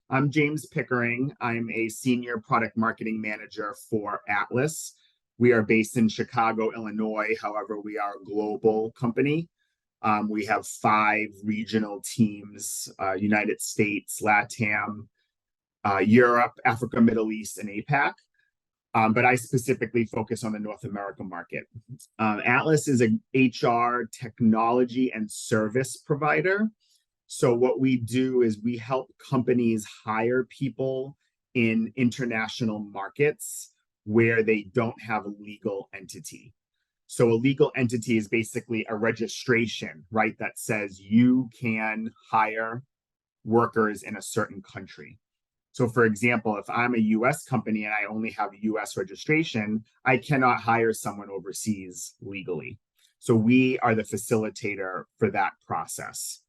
I'm James Pickering. I'm a senior product marketing manager for Atlas. We are based in Chicago, Illinois. However, we are a global company. We have five regional teams: United States, LATAM, Europe, Africa, Middle East, and APAC. But I specifically focus on the North America market. Atlas is an HR technology and service provider. So what we do is we help companies hire people in international markets where they don't have a legal entity. So a legal entity is basically a registration, right? That says you can hire workers in a certain country. So for example, if I'm a US company and I only have a US registration, I cannot hire someone overseas legally. So we are the facilitator for that process.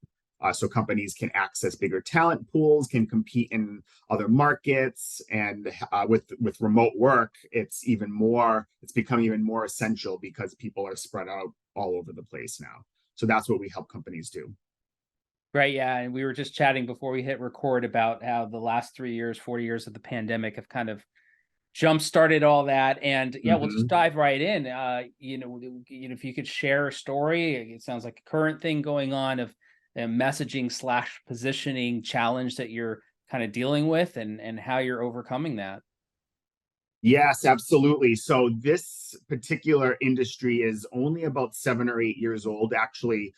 So companies can access bigger talent pools, can compete in other markets, and with remote work, it's become even more essential because people are spread out all over the place now. So that's what we help companies do. Right, yeah, and we were just chatting before we hit record about how the last 3 years, 40 years of the pandemic have kind of jump-started all that, and yeah, we'll just Mhm. dive right in. If you could share a story, it sounds like a current thing going on of a messaging/positioning challenge that you're kind of dealing with and how you're overcoming that. Yes, absolutely. So this particular industry is only about 7 or 8 years old. Actually,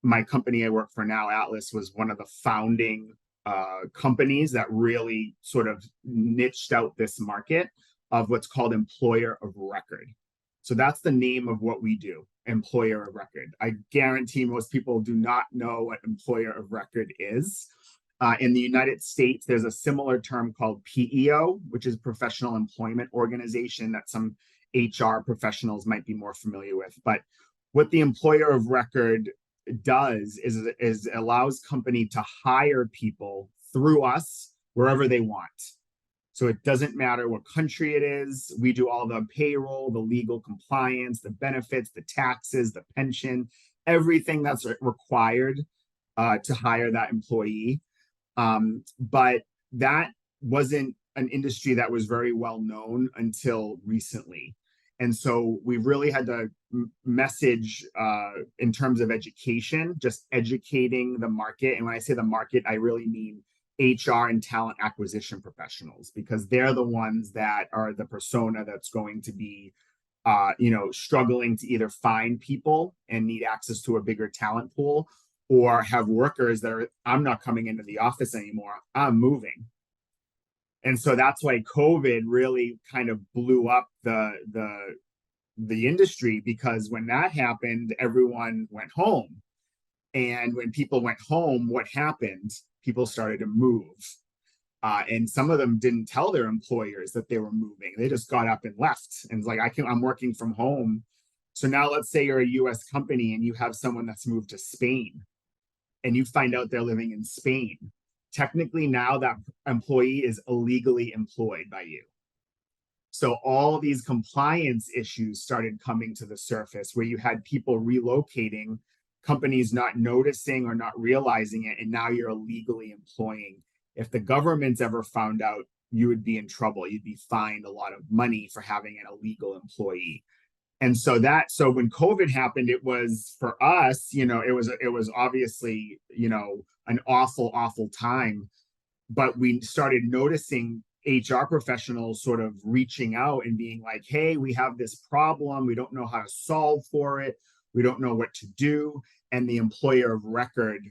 my company I work for now, Atlas, was one of the founding companies that really sort of niched out this market of what's called employer of record. So that's the name of what we do, employer of record. I guarantee most people do not know what employer of record is. In the United States, there's a similar term called PEO, which is Professional Employment Organization that some HR professionals might be more familiar with. But what the employer of record does is allows company to hire people through us wherever they want. So it doesn't matter what country it is. We do all the payroll, the legal compliance, the benefits, the taxes, the pension, everything that's required to hire that employee. But that wasn't an industry that was very well known until recently. And so we really had to message in terms of education, just educating the market. And when I say the market, I really mean HR and talent acquisition professionals, because they're the ones that are the persona that's going to be struggling to either find people and need access to a bigger talent pool, or have workers that are, I'm not coming into the office anymore, I'm moving. And so that's why COVID really kind of blew up the industry, because when that happened, everyone went home. And when people went home, what happened? People started to move. And some of them didn't tell their employers that they were moving. They just got up and left. And it's like, I'm working from home. So now let's say you're a US company and you have someone that's moved to Spain and you find out they're living in Spain. Technically, now that employee is illegally employed by you. So all these compliance issues started coming to the surface, where you had people relocating, companies not noticing or not realizing it, and now you're illegally employing. If the government's ever found out, you would be in trouble. You'd be fined a lot of money for having an illegal employee. And so when COVID happened, it was, for us, it was obviously, an awful time. But we started noticing HR professionals sort of reaching out and being like, hey, we have this problem, we don't know how to solve for it, we don't know what to do. And the employer of record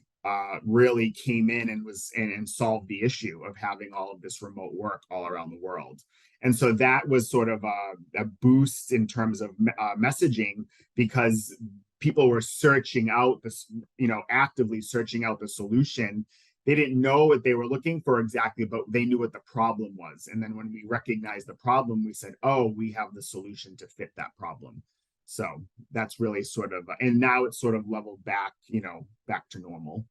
really came in and solved the issue of having all of this remote work all around the world. And so that was sort of a boost in terms of messaging, because people were searching out this, actively searching out the solution. They didn't know what they were looking for exactly, but they knew what the problem was. And then when we recognized the problem, we said, oh, we have the solution to fit that problem. So that's really sort of, and now it's sort of leveled back, back to normal.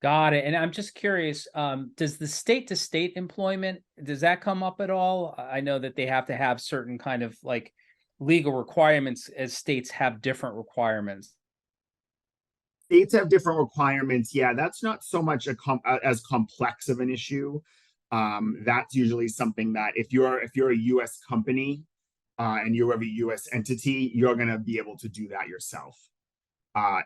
Got it. And I'm just curious, does the state to state employment, does that come up at all? I know that they have to have certain kind of like legal requirements, as states have different requirements. States have different requirements. Yeah, that's not so much as complex of an issue. That's usually something that if you're a U.S. company and you have a U.S. entity, you're going to be able to do that yourself.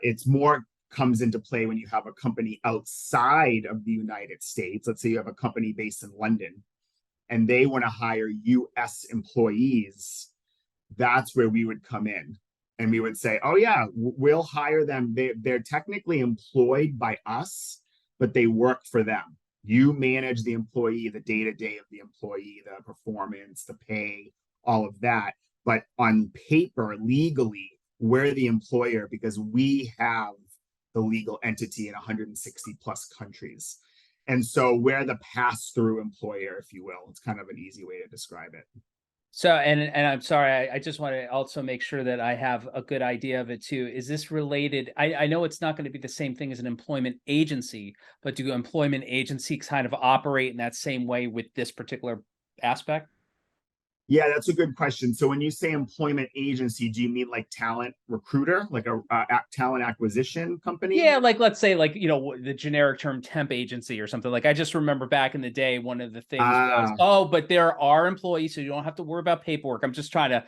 It's more comes into play when you have a company outside of the United States. Let's say you have a company based in London and they want to hire US employees. That's where we would come in and we would say, oh yeah, we'll hire them. They're technically employed by us, but they work for them. You manage the employee, the day-to-day of the employee, the performance, the pay, all of that. But on paper, legally, we're the employer because we have the legal entity in 160 plus countries. And so we're the pass-through employer, if you will. It's kind of an easy way to describe it. So, and I'm sorry, I just want to also make sure that I have a good idea of it too. Is this related? I know it's not going to be the same thing as an employment agency, but do employment agencies kind of operate in that same way with this particular aspect? Yeah, that's a good question. So when you say employment agency, do you mean like talent recruiter, like a talent acquisition company? Yeah, like let's say like, the generic term temp agency or something. Like I just remember back in the day, one of the things was, Ah, oh, but there are employees, so you don't have to worry about paperwork. I'm just trying to,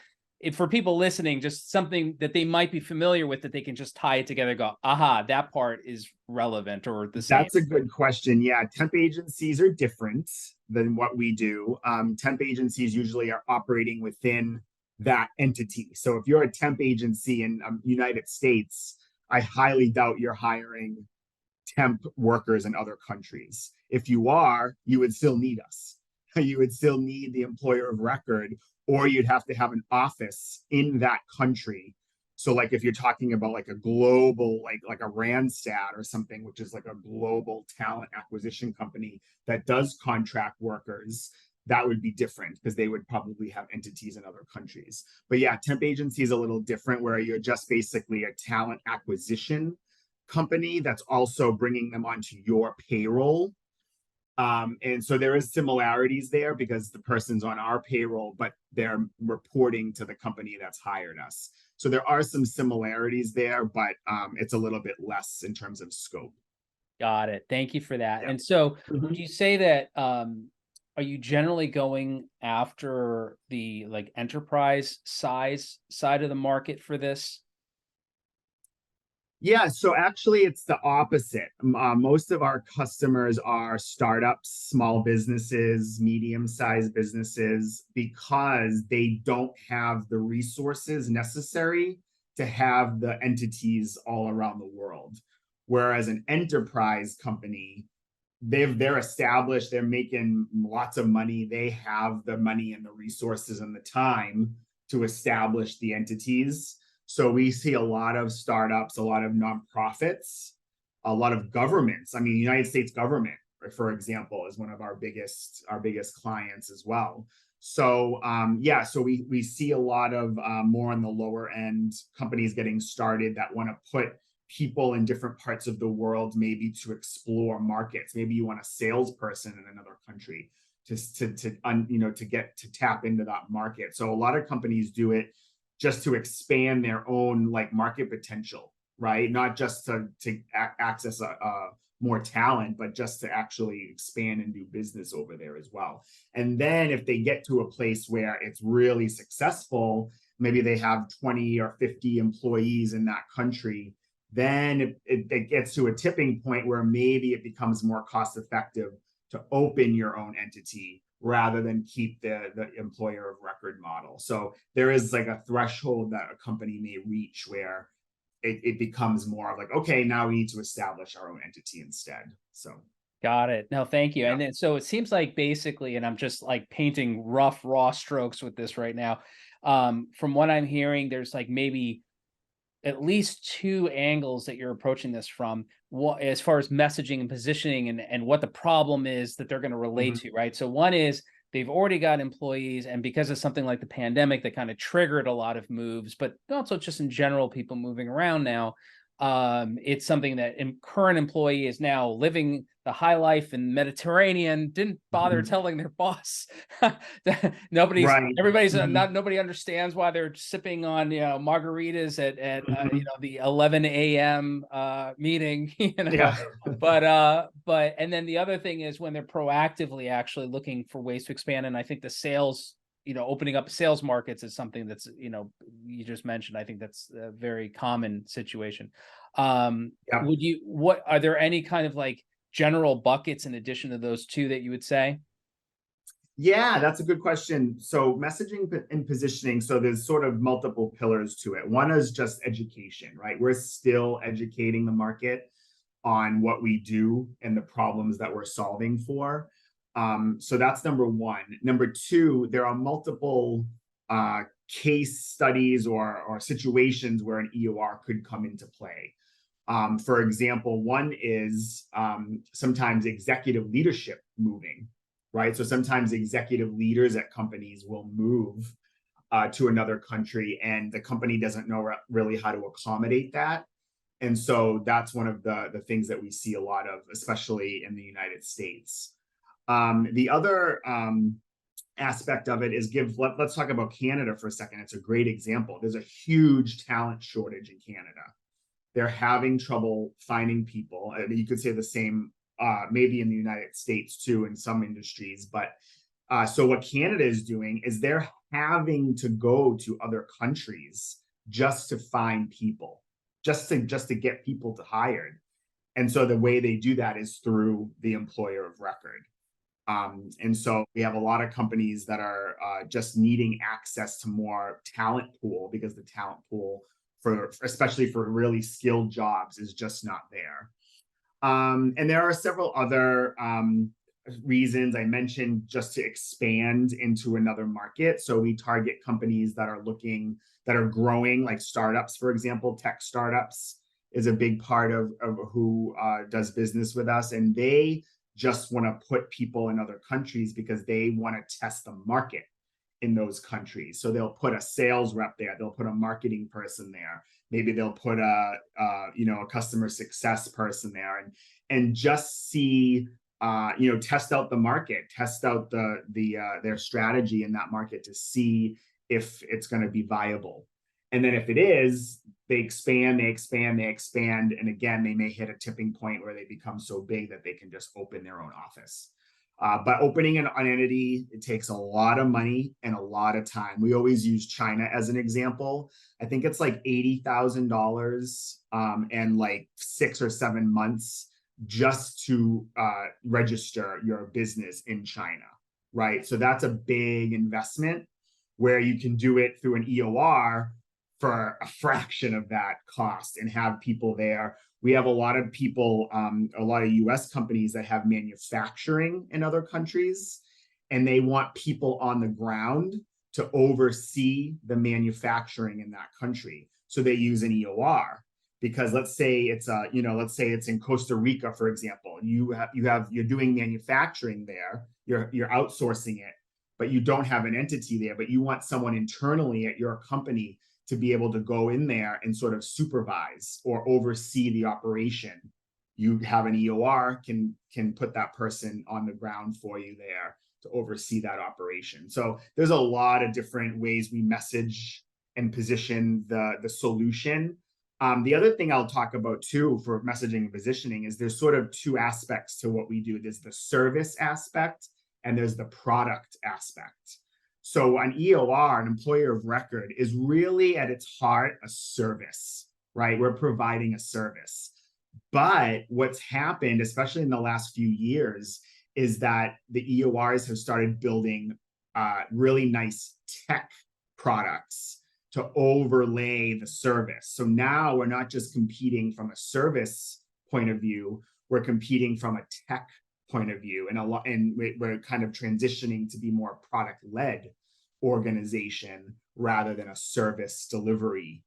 for people listening, just something that they might be familiar with that they can just tie it together, go, aha, that part is relevant or the same. that's a good question. Yeah, temp agencies are different than what we do. Temp agencies usually are operating within that entity. So if you're a temp agency in United States, I highly doubt you're hiring temp workers in other countries. If you are, you would still need us. You would still need the employer of record, or you'd have to have an office in that country. So, like if you're talking about like a global, like a Randstad or something, which is like a global talent acquisition company that does contract workers, that would be different because they would probably have entities in other countries. But yeah, temp agency is a little different where you're just basically a talent acquisition company that's also bringing them onto your payroll. And so there is similarities there because the person's on our payroll, but they're reporting to the company that's hired us. So there are some similarities there, but it's a little bit less in terms of scope. Got it. Thank you for that. Yeah. And so would Mhm. you say that are you generally going after the like enterprise size side of the market for this? Yeah, so actually, it's the opposite. Most of our customers are startups, small businesses, medium-sized businesses, because they don't have the resources necessary to have the entities all around the world. Whereas an enterprise company, they're established, they're making lots of money, they have the money and the resources and the time to establish the entities. So we see a lot of startups, a lot of nonprofits, a lot of governments. I mean, the United States government, for example, is one of our biggest clients as well. So yeah, so we see a lot of more on the lower end companies getting started that want to put people in different parts of the world, maybe to explore markets. Maybe you want a salesperson in another country to get to tap into that market. So a lot of companies do it just to expand their own like market potential, right? Not just to access a more talent, but just to actually expand and do business over there as well. And then if they get to a place where it's really successful, maybe they have 20 or 50 employees in that country, then it gets to a tipping point where maybe it becomes more cost effective to open your own entity rather than keep the employer of record model. So there is like a threshold that a company may reach where it becomes more of like, okay, now we need to establish our own entity instead. So Got it. No, thank you. yeah. And then so it seems like basically, and I'm just like painting rough, raw strokes with this right now. From what I'm hearing, there's like maybe at least two angles that you're approaching this from, what as far as messaging and positioning and what the problem is that they're going to relate Mhm. to, right? So one is they've already got employees, and because of something like the pandemic that kind of triggered a lot of moves, but also just in general, people moving around now, It's something that current employee is now living the high life in Mediterranean, didn't bother Mhm. telling their boss. Right. Mhm. Nobody understands why they're sipping on, margaritas at Mhm. the 11 a.m. Meeting, Yeah. but and then the other thing is when they're proactively actually looking for ways to expand, and I think the sales, opening up sales markets is something that's, you just mentioned. I think that's a very common situation. Yeah. What are there any kind of like general buckets in addition to those two that you would say? Yeah, that's a good question. So messaging and positioning, so there's sort of multiple pillars to it. One is just education, right? We're still educating the market on what we do and the problems that we're solving for. So that's number one. Number two, there are multiple case studies or situations where an EOR could come into play. For example, one is sometimes executive leadership moving, right? So sometimes executive leaders at companies will move to another country, and the company doesn't know really how to accommodate that. And so that's one of the things that we see a lot of, especially in the United States. The other aspect of it is let's talk about Canada for a second. It's a great example. There's a huge talent shortage in Canada. They're having trouble finding people. I mean, you could say the same maybe in the United States too, in some industries. But so what Canada is doing is they're having to go to other countries just to find people, just to get people to hired. And so the way they do that is through the employer of record. And so we have a lot of companies that are just needing access to more talent pool because the talent pool for especially for really skilled jobs is just not there. And there are several other reasons I mentioned just to expand into another market. So we target companies that are that are growing, like startups, for example. Tech startups is a big part of who does business with us. And they just want to put people in other countries because they want to test the market in those countries. So they'll put a sales rep there, they'll put a marketing person there, maybe they'll put a customer success person there, and just see test out the market, test out their strategy in that market to see if it's going to be viable. And then if it is, they expand, and again, they may hit a tipping point where they become so big that they can just open their own office. But opening an entity, it takes a lot of money and a lot of time. We always use China as an example. I think it's like $80,000 and like 6 or 7 months just to register your business in China, right? So that's a big investment where you can do it through an EOR for a fraction of that cost and have people there. We have a lot of people, a lot of US companies that have manufacturing in other countries, and they want people on the ground to oversee the manufacturing in that country. So they use an EOR because let's say let's say it's in Costa Rica, for example. You're doing manufacturing there, you're outsourcing it, but you don't have an entity there, but you want someone internally at your company to be able to go in there and sort of supervise or oversee the operation. You have an EOR can put that person on the ground for you there to oversee that operation. So there's a lot of different ways we message and position the solution. The other thing I'll talk about too for messaging and positioning is there's sort of two aspects to what we do. There's the service aspect and there's the product aspect. So an EOR, an employer of record, is really at its heart a service, right? We're providing a service. But what's happened, especially in the last few years, is that the EORs have started building really nice tech products to overlay the service. So now we're not just competing from a service point of view, we're competing from a tech point of view, and we're kind of transitioning to be more product led organization rather than a service delivery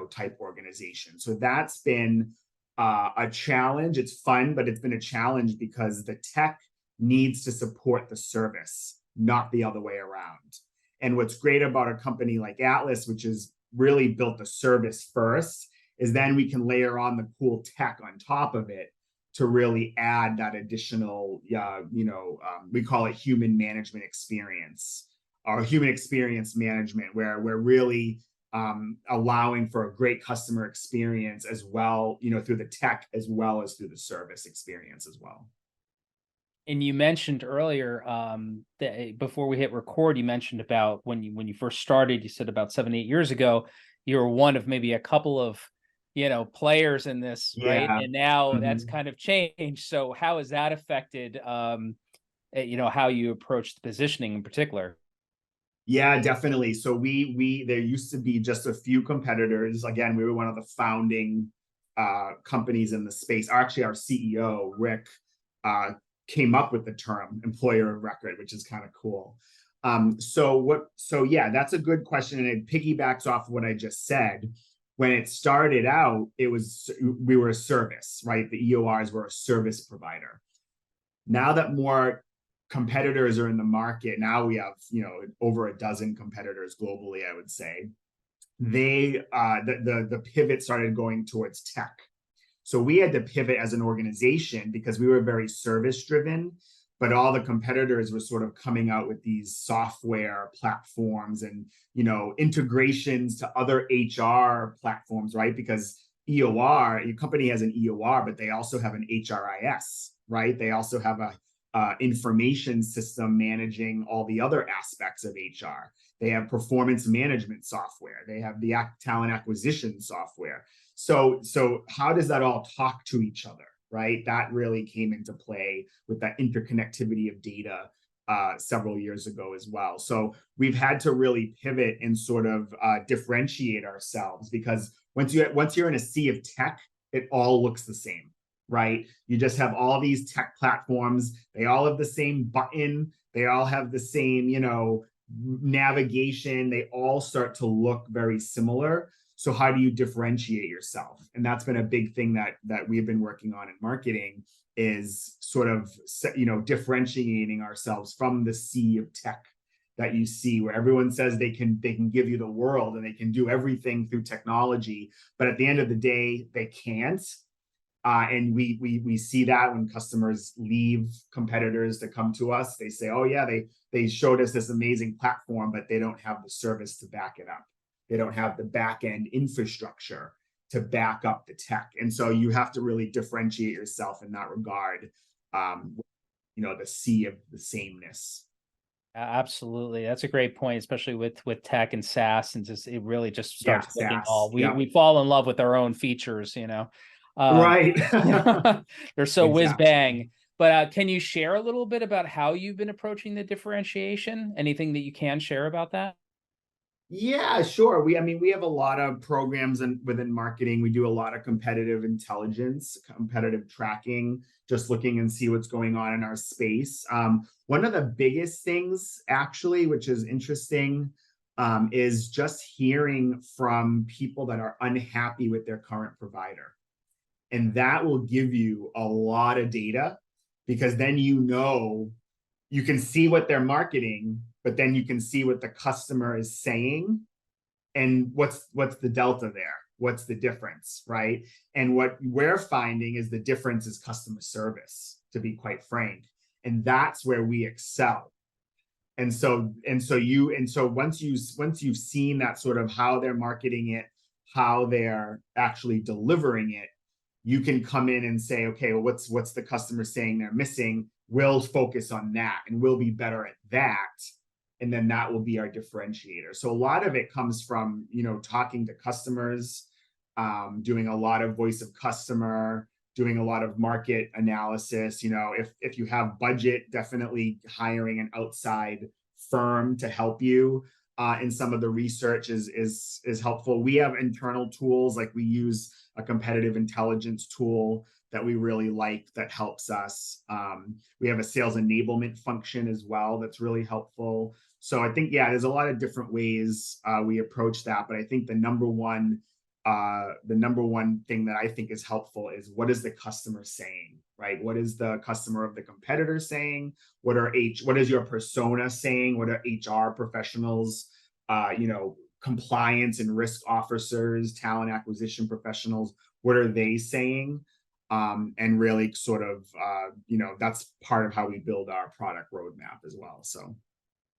type organization. So that's been a challenge. It's fun, but it's been a challenge because the tech needs to support the service, not the other way around. And what's great about a company like Atlas, which has really built the service first, is then we can layer on the cool tech on top of it to really add that additional, we call it human management experience or human experience management, where we're really allowing for a great customer experience as well, through the tech as well as through the service experience as well. And you mentioned earlier that before we hit record, you mentioned about when you first started, you said about 7, 8 years ago, you were one of maybe a couple of, players in this, right? Yeah. And now that's Mhm. kind of changed. So how has that affected, how you approach the positioning in particular? Yeah, definitely. So there used to be just a few competitors. Again, we were one of the founding companies in the space. Actually, our CEO, Rick, uh, came up with the term employer of record, which is kind of cool. So yeah, that's a good question. And it piggybacks off of what I just said. When it started out, we were a service, right? The EORs were a service provider. Now that more competitors are in the market, now we have over a dozen competitors globally, I would say. The pivot started going towards tech. So we had to pivot as an organization because we were very service driven, but all the competitors were sort of coming out with these software platforms and integrations to other HR platforms, right? Because EOR, your company has an EOR, but they also have an HRIS, right? They also have a information system managing all the other aspects of HR. They have performance management software. They have the talent acquisition software. So how does that all talk to each other, right? That really came into play with that interconnectivity of data several years ago as well. So we've had to really pivot and sort of differentiate ourselves, because once you're in a sea of tech, it all looks the same, right? You just have all these tech platforms. They all have the same button. They all have the same, navigation. They all start to look very similar. So how do you differentiate yourself? And that's been a big thing that we've been working on in marketing, is sort of differentiating ourselves from the sea of tech that you see, where everyone says they can give you the world and they can do everything through technology, but at the end of the day, they can't. And we see that when customers leave competitors to come to us. They say, oh yeah, they showed us this amazing platform, but they don't have the service to back it up. They don't have the back end infrastructure to back up the tech. And so you have to really differentiate yourself in that regard. The sea of the sameness. Absolutely. That's a great point, especially with tech and SaaS, and just it really just Yeah, starts looking SaaS. all Yeah. we fall in love with our own features. Um, Right. they're so whiz Exactly. bang. But can you share a little bit about how you've been approaching the differentiation? Anything that you can share about that? Yeah, sure. We have a lot of programs within marketing. We do a lot of competitive intelligence, competitive tracking, just looking and see what's going on in our space. One of the biggest things, actually, which is interesting, is just hearing from people that are unhappy with their current provider. And that will give you a lot of data, because then you can see what they're marketing, but then you can see what the customer is saying, and what's the delta there, what's the difference, right? And what we're finding is the difference is customer service, to be quite frank, and that's where we excel. And so once you've seen that sort of how they're marketing it, how they're actually delivering it, you can come in and say, okay, well, what's the customer saying they're missing? We'll focus on that and we'll be better at that. And then that will be our differentiator. So a lot of it comes from, talking to customers, doing a lot of voice of customer, doing a lot of market analysis. If you have budget, definitely hiring an outside firm to help you in some of the research is helpful. We have internal tools, like we use a competitive intelligence tool that we really like that helps us. We have a sales enablement function as well that's really helpful. So I think, yeah, there's a lot of different ways we approach that, but I think the number one thing that I think is helpful is, what is the customer saying, right? What is the customer of the competitor saying? What is your persona saying? What are HR professionals, compliance and risk officers, talent acquisition professionals, what are they saying? And really sort of, that's part of how we build our product roadmap as well. So.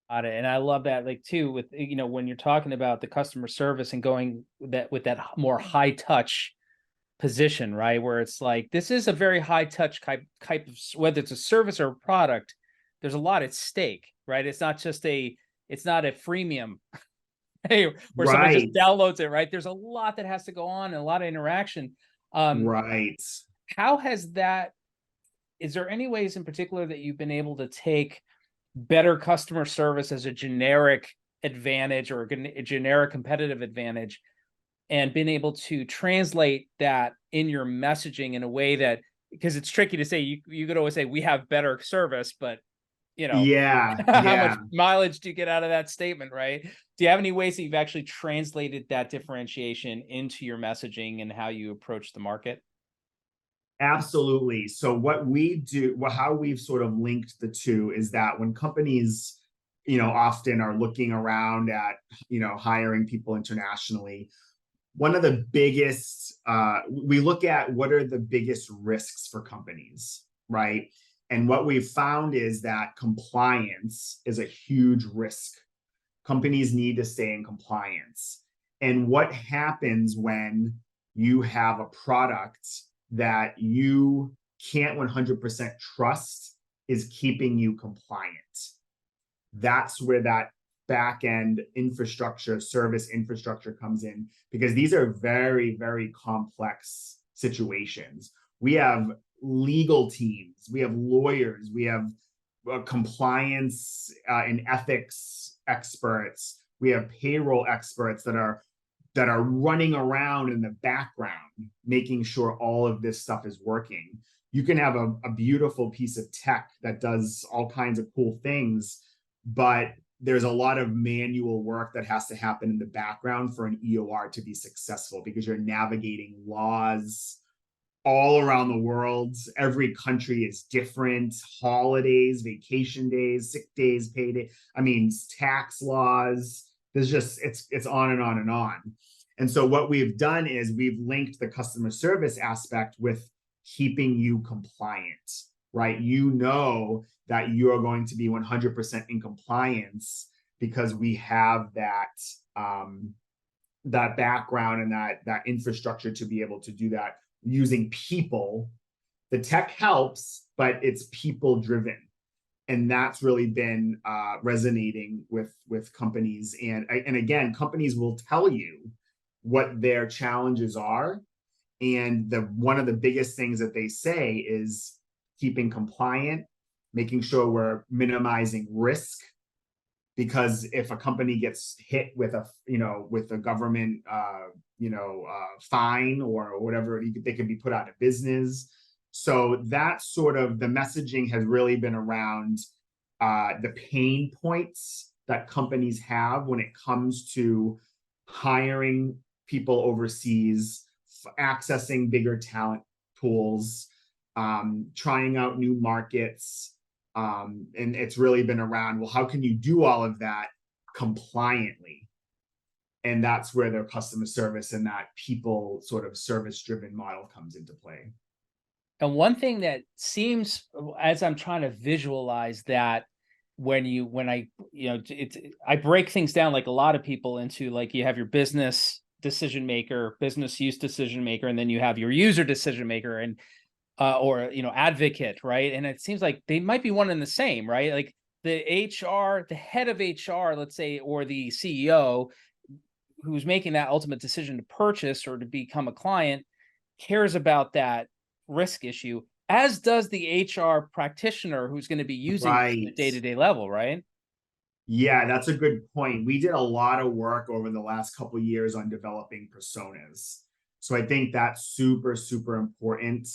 Got it. And I love that, like, too, with, when you're talking about the customer service and going with that more high touch position, right? Where it's like, this is a very high touch type of, whether it's a service or a product, there's a lot at stake, right? It's not a freemium, hey, where somebody just Right, downloads it, right? There's a lot that has to go on and a lot of interaction. right. How has that, is there any ways in particular that you've been able to take better customer service as a generic advantage or a generic competitive advantage and been able to translate that in your messaging in a way that, because it's tricky to say, you could always say we have better service, but Yeah, how much yeah. mileage do you get out of that statement, right? Do you have any ways that you've actually translated that differentiation into your messaging and how you approach the market? Absolutely. So what we do, how we've sort of linked the two is that when companies, often are looking around at, hiring people internationally, one of the biggest, we look at what are the biggest risks for companies, right? And what we've found is that compliance is a huge risk. Companies need to stay in compliance. And what happens when you have a product that you can't 100% trust is keeping you compliant? That's where that back end infrastructure, service infrastructure comes in, because these are very, very complex situations. We have legal teams, we have lawyers, we have compliance and ethics experts, we have payroll experts that are running around in the background, making sure all of this stuff is working. You can have a beautiful piece of tech that does all kinds of cool things, but there's a lot of manual work that has to happen in the background for an EOR to be successful, because you're navigating laws all around the world. Every country is different. Holidays, vacation days, sick days, payday. I mean, tax laws. There's just, it's on and on and on. And so what we've done is we've linked the customer service aspect with keeping you compliant, right? That you're going to be 100% in compliance because we have that background and that infrastructure to be able to do that using people. The tech helps, but it's people driven. And that's really been resonating with companies. And again, companies will tell you what their challenges are. And one of the biggest things that they say is keeping compliant, making sure we're minimizing risk. Because if a company gets hit with a government fine or whatever, they could be put out of business. So that sort of, the messaging has really been around the pain points that companies have when it comes to hiring people overseas, accessing bigger talent pools, trying out new markets. And it's really been around, well, how can you do all of that compliantly? And that's where their customer service and that people sort of service driven model comes into play. And one thing that seems, as I'm trying to visualize that, I break things down like a lot of people into, like, you have your business decision maker, business use decision maker, and then you have your user decision maker and or advocate, right? And it seems like they might be one and the same, right? Like the head of HR, let's say, or the CEO who's making that ultimate decision to purchase or to become a client cares about that risk issue, as does the HR practitioner who's going to be using it at a Right. day-to-day level, right? Yeah, that's a good point. We did a lot of work over the last couple of years on developing personas. So I think that's super, super important,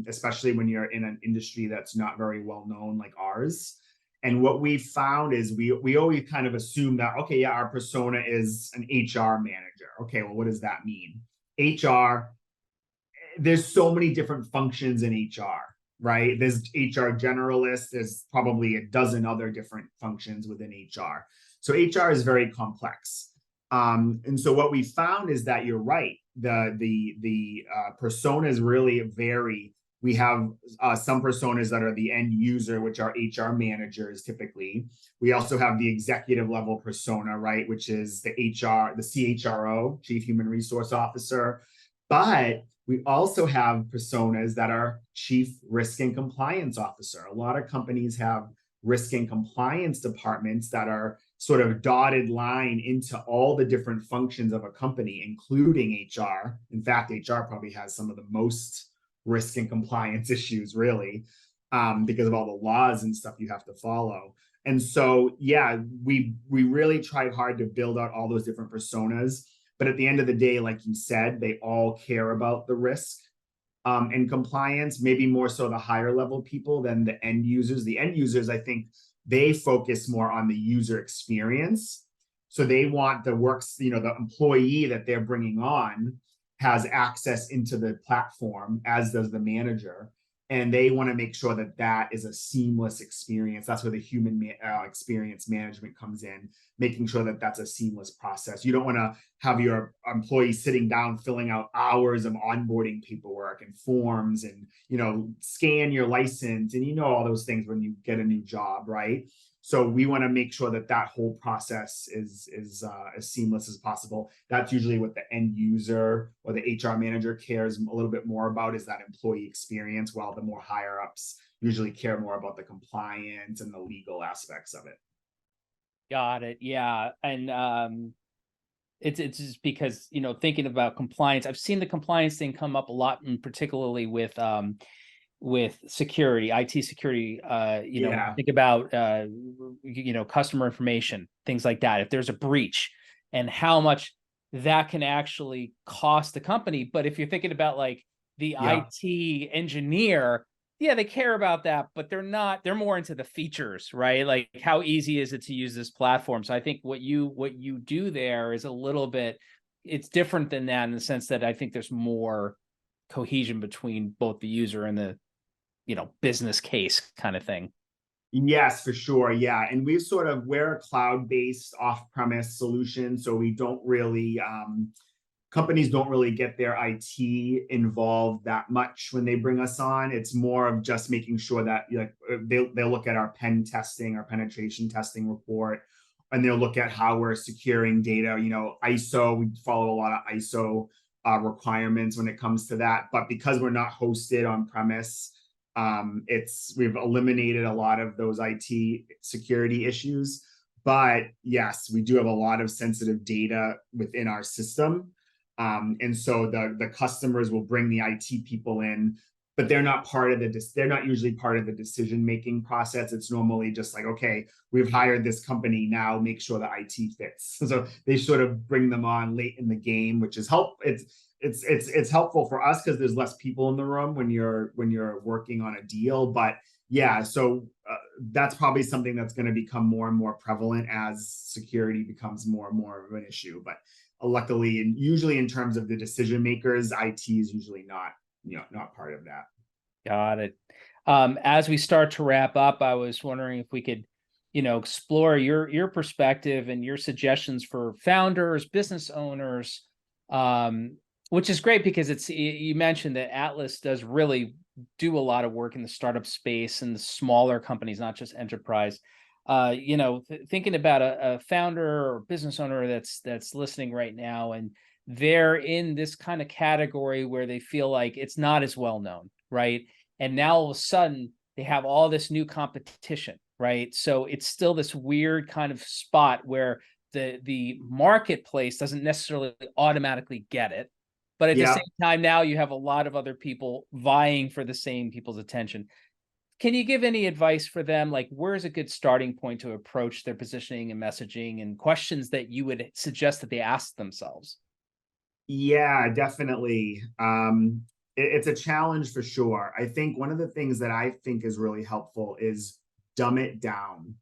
especially when you're in an industry that's not very well known like ours. And what we found is we always kind of assume that, okay, yeah, our persona is an HR manager. Okay, well, what does that mean? HR, there's so many different functions in HR, right? There's HR generalist, there's probably a dozen other different functions within HR. So HR is very complex. And so what we found is that you're right. The personas really vary. We have some personas that are the end user, which are HR managers typically. We also have the executive level persona, right, which is the HR, the CHRO, Chief Human Resource Officer. But we also have personas that are Chief Risk and Compliance Officer. A lot of companies have risk and compliance departments that are sort of dotted line into all the different functions of a company, including HR. In fact, HR probably has some of the most risk and compliance issues, really, because of all the laws and stuff you have to follow. And so, yeah, we really tried hard to build out all those different personas. But at the end of the day, like you said, they all care about the risk and compliance, maybe more so the higher level people than the end users. The end users, I think, they focus more on the user experience. So they want the works, you know, the employee that they're bringing on has access into the platform, as does the manager. And they want to make sure that that is a seamless experience. That's where the human experience management comes in, making sure that that's a seamless process. You don't want to have your employees sitting down filling out hours of onboarding paperwork and forms and, you know, scan your license and, you know, all those things when you get a new job, right? So we want to make sure that that whole process is as seamless as possible. That's usually what the end user or the HR manager cares a little bit more about, is that employee experience, while the more higher ups usually care more about the compliance and the legal aspects of it. Got it. Yeah. And it's just because, you know, thinking about compliance, I've seen the compliance thing come up a lot, and particularly with security, IT security, you know, Yeah. think about you know, customer information, things like that. If there's a breach, and how much that can actually cost the company. But if you're thinking about like the Yeah. IT engineer, yeah, they care about that, but they're more into the features, right? Like how easy is it to use this platform? So I think what you do there is a little bit, it's different than that in the sense that I think there's more cohesion between both the user and the, you know, business case kind of thing. Yes, for sure. Yeah. And we're a cloud-based off-premise solution. So we don't really, companies don't really get their IT involved that much when they bring us on. It's more of just making sure that, like, they'll look at our pen testing, our penetration testing report, and they'll look at how we're securing data. You know, ISO, we follow a lot of ISO requirements when it comes to that. But because we're not hosted on premise, we've eliminated a lot of those IT security issues. But yes, we do have a lot of sensitive data within our system. And so the customers will bring the IT people in, but they're not they're not usually part of the decision making process. It's normally just like, okay, we've hired this company, now make sure the IT fits. So they sort of bring them on late in the game, which is it's helpful for us because there's less people in the room when you're working on a deal. But yeah, so that's probably something that's going to become more and more prevalent as security becomes more and more of an issue. But luckily, and usually in terms of the decision makers, IT is usually not, you know, not part of that. Got it. As we start to wrap up, I was wondering if we could, you know, explore your perspective and your suggestions for founders, business owners, which is great because you mentioned that Atlas does really do a lot of work in the startup space and the smaller companies, not just enterprise. You know, thinking about a founder or business owner that's listening right now, and they're in this kind of category where they feel like it's not as well known, right? And now all of a sudden they have all this new competition, right? So it's still this weird kind of spot where the marketplace doesn't necessarily automatically get it, but at the Yeah. same time now you have a lot of other people vying for the same people's attention. Can you give any advice for them? Like, where's a good starting point to approach their positioning and messaging, and questions that you would suggest that they ask themselves? Yeah, definitely. It's a challenge for sure. I think one of the things that I think is really helpful is dumb it down.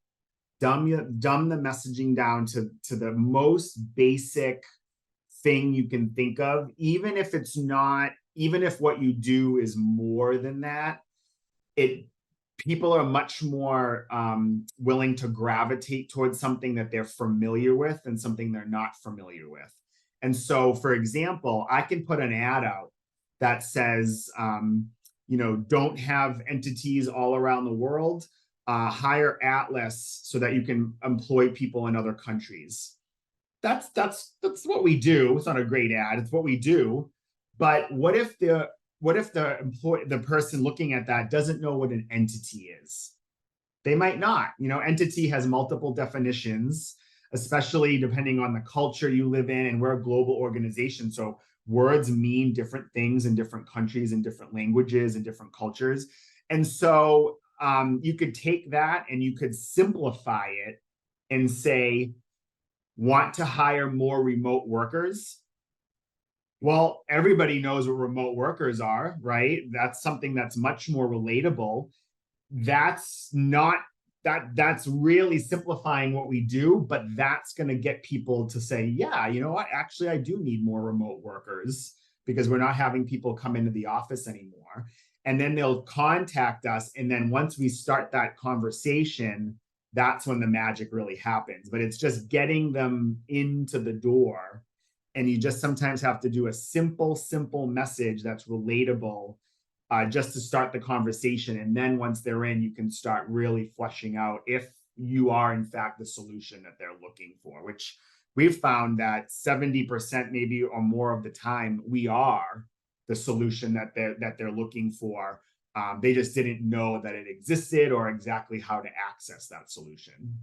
Dumb the messaging down to the most basic thing you can think of, even if it's not, even if what you do is more than that. It people are much more willing to gravitate towards something that they're familiar with than something they're not familiar with. And so, for example, I can put an ad out that says, don't have entities all around the world. Hire Atlas so that you can employ people in other countries. That's what we do. It's not a great ad. It's what we do. But what if the person looking at that doesn't know what an entity is? They might not. Entity has multiple definitions, especially depending on the culture you live in, and we're a global organization. So words mean different things in different countries and different languages and different cultures. And so you could take that and you could simplify it and say, want to hire more remote workers? Well, everybody knows what remote workers are, right? That's something that's much more relatable. That's not that's really simplifying what we do, but that's going to get people to say, yeah, you know what? Actually, I do need more remote workers because we're not having people come into the office anymore. And then they'll contact us. And then once we start that conversation, that's when the magic really happens. But it's just getting them into the door. And you just sometimes have to do a simple message that's relatable, just to start the conversation. And then once they're in, you can start really fleshing out if you are, in fact, the solution that they're looking for, which we've found that 70% maybe or more of the time we are the solution that they're looking for. They just didn't know that it existed or exactly how to access that solution.